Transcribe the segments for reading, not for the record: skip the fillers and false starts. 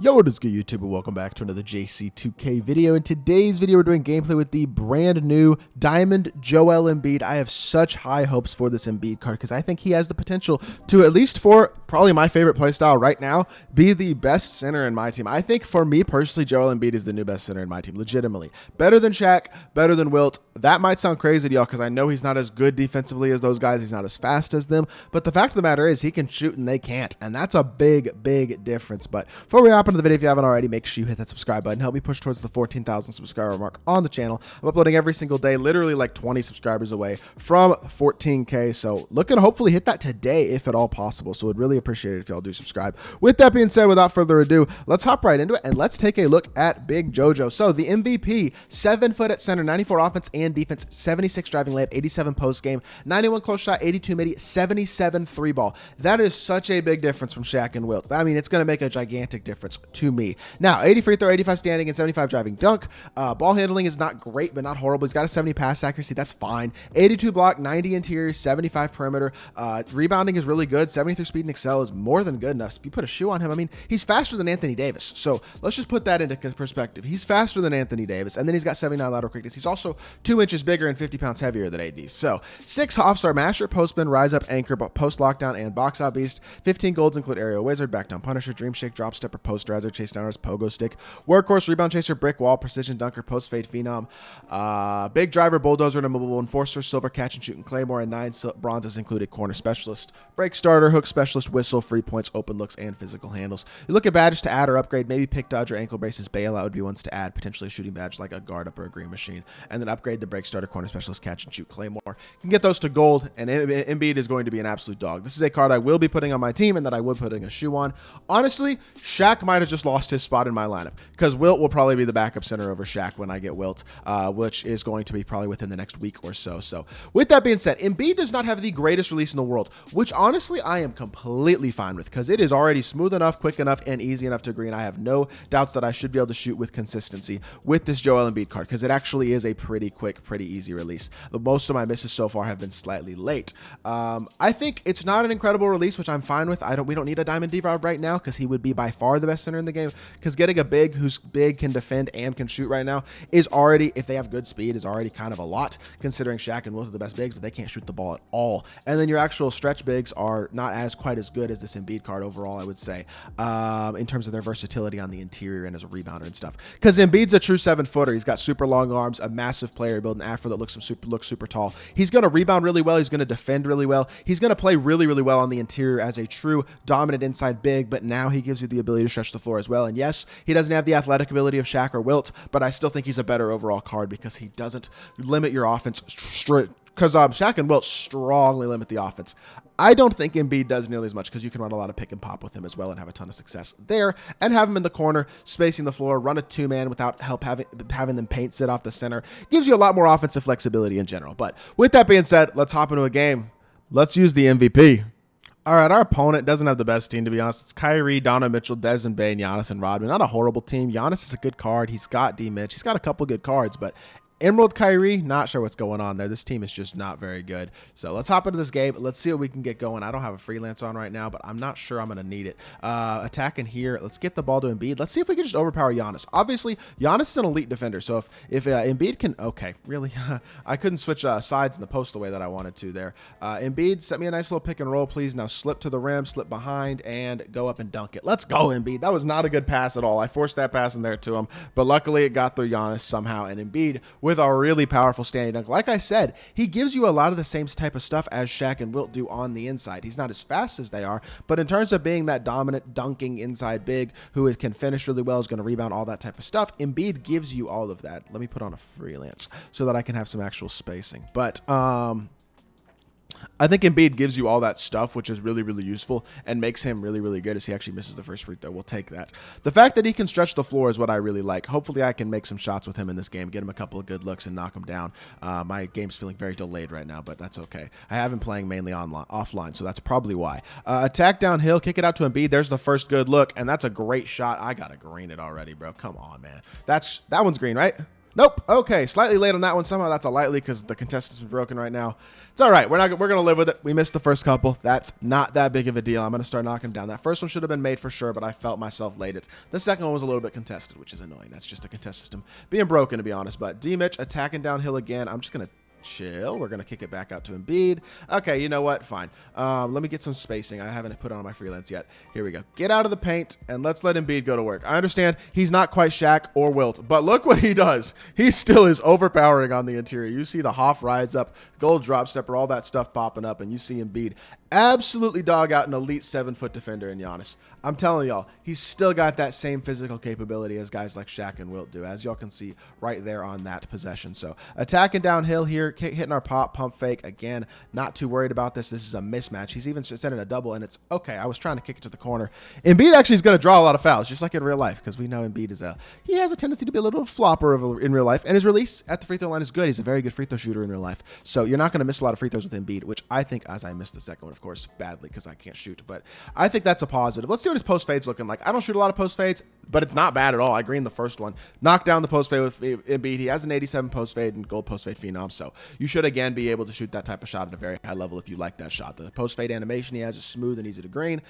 Yo, what is good, YouTube, and welcome back to another JC2K video. In today's video, we're doing gameplay with the brand new Diamond Joel Embiid. I have such high hopes for this Embiid card because I think he has the potential to, at least for probably my favorite playstyle right now, be the best center in my team. I think for me personally, Joel Embiid is the new best center in my team, legitimately. Better than Shaq, better than Wilt. That might sound crazy to y'all because I know he's not as good defensively as those guys. He's not as fast as them. But the fact of the matter is he can shoot and they can't. And that's a big, big difference. But before we hop into the video, if you haven't already, make sure you hit that subscribe button. Help me push towards the 14,000 subscriber mark on the channel. I'm uploading every single day, literally like 20 subscribers away from 14K. So looking to hopefully hit that today if at all possible. So would really appreciate it if y'all do subscribe. With that being said, without further ado, let's hop right into it and let's take a look at Big Jojo. So the MVP, 7 foot at center, 94 offense and defense, 76 driving layup, 87 post game, 91 close shot, 82 midi, 77 three ball. That is such a big difference from Shaq and Wilt. I mean, it's going to make a gigantic difference to me. Now, 80 free throw, 85 standing, and 75 driving dunk. Ball handling is not great, but not horrible. He's got a 70 pass accuracy. That's fine. 82 block, 90 interior, 75 perimeter. Rebounding is really good. 73 speed and excel is more than good enough. If you put a shoe on him, I mean, he's faster than Anthony Davis. So let's just put that into perspective. He's faster than Anthony Davis, and then he's got 79 lateral quickness. He's also 2 inches bigger and 50 pounds heavier than AD. So 6 off-star masher, post spin, rise up, anchor, post lockdown, and box out beast. 15 golds include aerial wizard, back down punisher, dream shake, drop stepper, post riser, chase downers, pogo stick, workhorse, rebound chaser, brick wall, precision dunker, post fade phenom, big driver, bulldozer, and immobile enforcer, silver catch and shooting claymore, and 9 bronzes included corner specialist, break starter, hook specialist, whistle, free points, open looks, and physical handles. You look at badges to add or upgrade, maybe pick dodge or ankle braces, bailout would be ones to add, potentially a shooting badge like a guard up or a green machine, and then upgrade the break starter, corner specialist, catch and shoot claymore. You can get those to gold, and Embiid is going to be an absolute dog. This is a card I will be putting on my team and that I would putting a shoe on. Honestly, Shaq might have just lost his spot in my lineup because Wilt will probably be the backup center over Shaq when I get Wilt, which is going to be probably within the next week or so. So with that being said, Embiid does not have the greatest release in the world, which honestly I am completely fine with because it is already smooth enough, quick enough, and easy enough to green. I have no doubts that I should be able to shoot with consistency with this Joel Embiid card because it actually is a pretty quick, pretty easy release. Most of my misses so far have been slightly late. I think it's not an incredible release, which I'm fine with. We don't need a Diamond D-Rob right now because he would be by far the best center in the game because getting a big who's big, can defend, and can shoot right now is already, if they have good speed, is already kind of a lot considering Shaq and Wilt are the best bigs, but they can't shoot the ball at all. And then your actual stretch bigs are not as quite as good as this Embiid card overall, I would say, in terms of their versatility on the interior and as a rebounder and stuff. Because Embiid's a true 7-footer. He's got super long arms, a massive player, building afro that looks super tall. He's going to rebound really well. He's going to defend really well. He's going to play really well on the interior as a true dominant inside big, but now he gives you the ability to stretch the floor as well. And yes, he doesn't have the athletic ability of Shaq or Wilt, but I still think he's a better overall card because he doesn't limit your offense because Shaq and Wilt strongly limit the offense. I don't think Embiid does nearly as much because you can run a lot of pick and pop with him as well and have a ton of success there and have him in the corner, spacing the floor, run a 2-man without help having them paint sit off the center. Gives you a lot more offensive flexibility in general. But with that being said, let's hop into a game. Let's use the MVP. All right, our opponent doesn't have the best team, to be honest. It's Kyrie, Donovan Mitchell, Desmond Bane, Giannis, and Rodman. Not a horrible team. Giannis is a good card. He's got D-Mitch. He's got a couple good cards, but Emerald Kyrie, not sure what's going on there. This team is just not very good. So let's hop into this game. Let's see what we can get going. I don't have a freelance on right now, but I'm not sure I'm going to need it. Attacking here. Let's get the ball to Embiid. Let's see if we can just overpower Giannis. Obviously, Giannis is an elite defender. So if Embiid can... Okay, really? I couldn't switch sides in the post the way that I wanted to there. Embiid, set me a nice little pick and roll, please. Now slip to the rim, slip behind, and go up and dunk it. Let's go, Embiid. That was not a good pass at all. I forced that pass in there to him, but luckily it got through Giannis somehow. And Embiid, with a really powerful standing dunk. Like I said, he gives you a lot of the same type of stuff as Shaq and Wilt do on the inside. He's not as fast as they are, but in terms of being that dominant dunking inside big who can finish really well, is going to rebound, all that type of stuff, Embiid gives you all of that. Let me put on a freelance so that I can have some actual spacing. But I think Embiid gives you all that stuff, which is really useful and makes him really good as he actually misses the first free throw. We'll take that. The fact that he can stretch the floor is what I really like. Hopefully I can make some shots with him in this game, get him a couple of good looks and knock him down. My game's feeling very delayed right now, but that's okay. I have been playing mainly offline, so that's probably why. Attack downhill, kick it out to Embiid. There's the first good look, and that's a great shot. I got to green it already, bro. Come on, man. That one's green, right? Nope. Okay, slightly late on that one. Somehow that's a lightly because the contestant's been broken right now. It's all right. We're gonna live with it. We missed the first couple. That's not that big of a deal. I'm gonna start knocking down. That first one should have been made for sure, but I felt myself late it. The second one was a little bit contested, which is annoying. That's just a contest system being broken, to be honest. But D-Mitch attacking downhill again. I'm just gonna chill. We're gonna kick it back out to EMBIID. Okay, you know what? Fine. Let me get some spacing. I haven't put on my freelance yet. Here we go. Get out of the paint and let's let EMBIID go to work. I understand he's not quite Shaq or Wilt, but look what he does. He still is overpowering on the interior. You see the Hoff rise up, gold drop stepper, all that stuff popping up, and you see EMBIID absolutely dog out an elite 7-foot defender in Giannis. I'm telling y'all, he's still got that same physical capability as guys like Shaq and Wilt do, as y'all can see right there on that possession. So attacking downhill here, hitting our pump fake. Again, not too worried about this. This is a mismatch. He's even sending a double, and it's okay. I was trying to kick it to the corner. EMBIID actually is going to draw a lot of fouls, just like in real life, because we know EMBIID is he has a tendency to be a little flopper in real life, and his release at the free throw line is good. He's a very good free throw shooter in real life. So you're not going to miss a lot of free throws with EMBIID, which I think, as I missed the second one, of course, badly because I can't shoot, but I think that's a positive. Let's see what his post fade's looking like. I don't shoot a lot of post fades, but it's not bad at all. I greened the first one. Knocked down the post fade with EMBIID. He has an 87 post fade and gold post fade phenom, so you should again be able to shoot that type of shot at a very high level if you like that shot. The post fade animation he has is smooth and easy to green.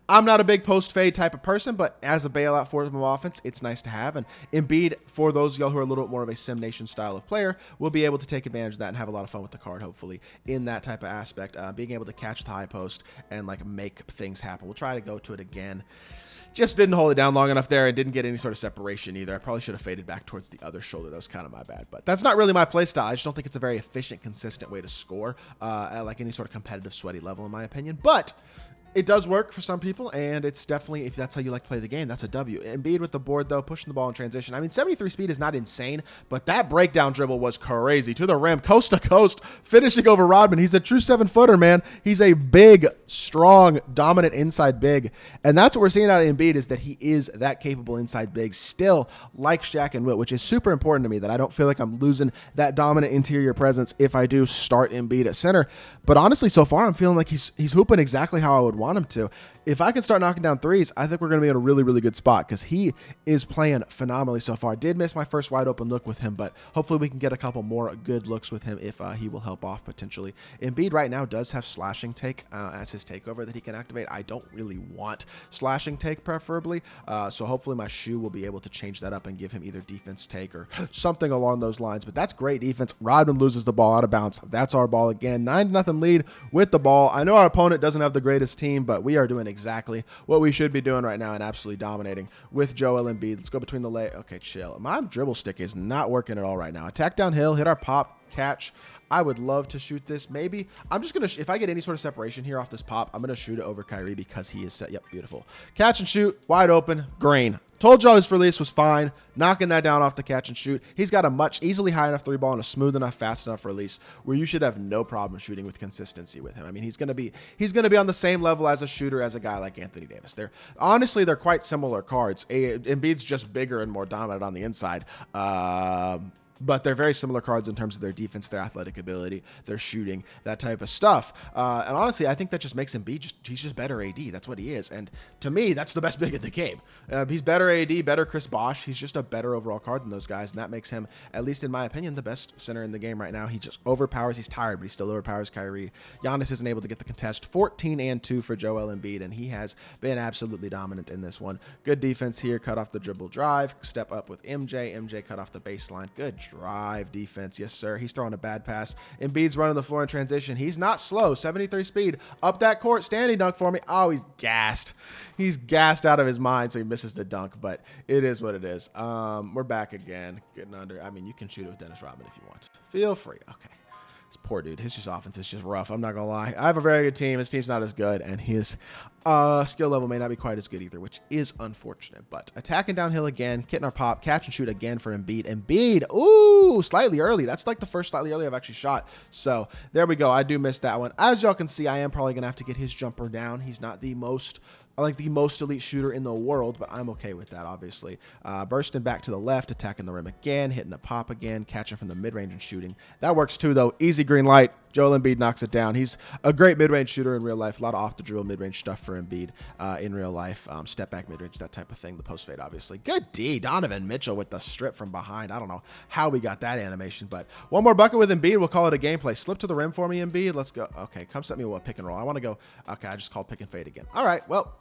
I'm not a big post fade type of person, but as a bailout for him offense, it's nice to have. And EMBIID, for those of y'all who are a little bit more of a Sim Nation style of player, will be able to take advantage of that and have a lot of fun with the card, hopefully, in that type of aspect. Being able to catch the high post and like make things happen. We'll try to go to it again. Just didn't hold it down long enough there and didn't get any sort of separation either. I probably should have faded back towards the other shoulder. That was kind of my bad, but that's not really my play style. I just don't think it's a very efficient, consistent way to score at like any sort of competitive, sweaty level, in my opinion. But it does work for some people, and it's definitely, if that's how you like to play the game, that's a W. EMBIID with the board, though, pushing the ball in transition. I mean, 73 speed is not insane, but that breakdown dribble was crazy. To the rim, coast to coast, finishing over Rodman. He's a true 7-footer, man. He's a big, strong, dominant inside big, and that's what we're seeing out of EMBIID, is that he is that capable inside big, still like Shaq and Wilt, which is super important to me, that I don't feel like I'm losing that dominant interior presence if I do start EMBIID at center. But honestly, so far, I'm feeling like he's hooping exactly how I would want him to. If I can start knocking down threes, I think we're going to be in a really, really good spot because he is playing phenomenally so far. Did miss my first wide open look with him, but hopefully we can get a couple more good looks with him if he will help off potentially. EMBIID right now does have slashing take as his takeover that he can activate. I don't really want slashing take preferably, so hopefully my shoe will be able to change that up and give him either defense take or something along those lines. But that's great defense. Rodman loses the ball out of bounds. That's our ball again. 9-0 lead with the ball. I know our opponent doesn't have the greatest team, but we are doing exactly what we should be doing right now and absolutely dominating with Joel Embiid. Let's go between the leg. Okay, chill. My dribble stick is not working at all right now. Attack downhill, hit our pop, catch. I would love to shoot this. Maybe I'm just going to, if I get any sort of separation here off this pop, I'm going to shoot it over Kyrie because he is set. Yep, beautiful. Catch and shoot, wide open, green. Told y'all his release was fine. Knocking that down off the catch and shoot. He's got a much easily high enough three ball and a smooth enough, fast enough release where you should have no problem shooting with consistency with him. I mean, he's going to be on the same level as a shooter as a guy like Anthony Davis. They're quite similar cards. Embiid's just bigger and more dominant on the inside. But they're very similar cards in terms of their defense, their athletic ability, their shooting, that type of stuff. And honestly, I think that just makes Embiid he's just better AD. That's what he is. And to me, that's the best big in the game. He's better AD, better Chris Bosh. He's just a better overall card than those guys. And that makes him, at least in my opinion, the best center in the game right now. He just overpowers. He's tired, but he still overpowers Kyrie. Giannis isn't able to get the contest. 14-2 for Joel Embiid, and he has been absolutely dominant in this one. Good defense here. Cut off the dribble drive. Step up with MJ. MJ cut off the baseline. Good drive defense. Yes, sir. He's throwing a bad pass. Embiid's running the floor in transition. He's not slow. 73 speed. Up that court. Standing dunk for me. Oh, he's gassed. He's gassed out of his mind, so he misses the dunk, but it is what it is. We're back again. Getting under. I mean, you can shoot it with Dennis Rodman if you want. Feel free. Okay. This poor dude. His offense is just rough. I'm not going to lie. I have a very good team. His team's not as good, and his skill level may not be quite as good either, which is unfortunate. But attacking downhill again, getting our pop, catch and shoot again for Embiid. Embiid, ooh, slightly early. That's like the first slightly early I've actually shot. So there we go. I do miss that one. As y'all can see, I am probably going to have to get his jumper down. He's not the most elite shooter in the world, but I'm okay with that, obviously. Bursting back to the left, attacking the rim again, hitting the pop again, catching from the mid-range and shooting. That works too, though. Easy green light. Joel Embiid knocks it down. He's a great mid-range shooter in real life. A lot of off-the-drill mid-range stuff for Embiid in real life. Step-back mid-range, that type of thing. The post-fade, obviously. Good D. Donovan Mitchell with the strip from behind. I don't know how we got that animation, but one more bucket with Embiid. We'll call it a gameplay. Slip to the rim for me, Embiid. Let's go. Okay, come set me with a pick and roll. I want to go. Okay, I just called pick and fade again. All right, well,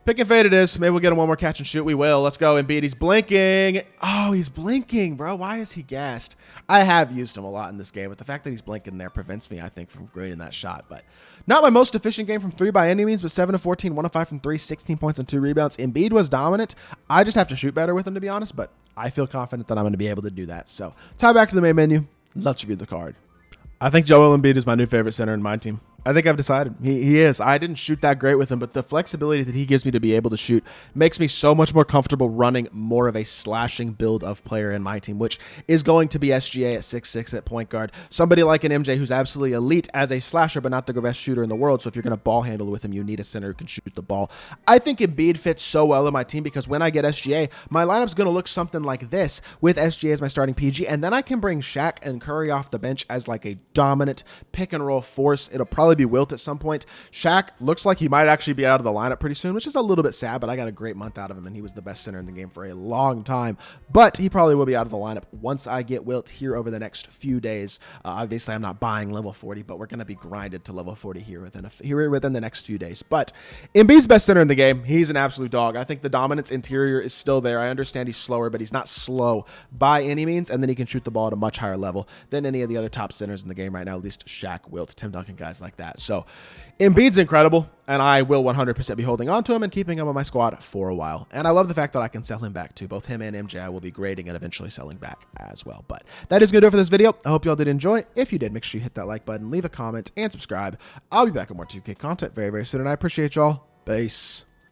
pick and fade it is. Maybe we'll get him one more catch and shoot. We will. Let's go, Embiid. He's blinking. Oh, he's blinking, bro. Why is he gassed? I have used him a lot in this game, but the fact that he's blinking there prevents me, I think, from grading that shot. But not my most efficient game from 3 by any means, but 7 of 14, 1 of 5 from 3, 16 points and 2 rebounds. Embiid was dominant. I just have to shoot better with him, to be honest, but I feel confident that I'm going to be able to do that. So, tie back to the main menu. Let's review the card. I think Joel Embiid is my new favorite center in my team. I think I've decided. He is. I didn't shoot that great with him, but the flexibility that he gives me to be able to shoot makes me so much more comfortable running more of a slashing build of player in my team, which is going to be SGA at 6'6" at point guard. Somebody like an MJ who's absolutely elite as a slasher, but not the best shooter in the world. So if you're going to ball handle with him, you need a center who can shoot the ball. I think Embiid fits so well in my team because when I get SGA, my lineup's going to look something like this with SGA as my starting PG, and then I can bring Shaq and Curry off the bench as like a dominant pick and roll force. It'll probably be Wilt at some point. Shaq looks like he might actually be out of the lineup pretty soon, which is a little bit sad, but I got a great month out of him, and he was the best center in the game for a long time. But he probably will be out of the lineup once I get Wilt here over the next few days. Obviously, I'm not buying level 40, but we're going to be grinded to level 40 here within the next few days. But Embiid's best center in the game. He's an absolute dog. I think the dominance interior is still there. I understand he's slower, but he's not slow by any means, and then he can shoot the ball at a much higher level than any of the other top centers in the game right now, at least Shaq, Wilt, Tim Duncan, guys like that. So Embiid's incredible, and I will 100% be holding on to him and keeping him on my squad for a while. And I love the fact that I can sell him back too. Both him and MJ I will be grading and eventually selling back as well. But that is going to do it for this video. I hope you all did enjoy. If you did, make sure you hit that like button, leave a comment, and subscribe. I'll be back with more 2K content very, very soon, and I appreciate y'all. Peace.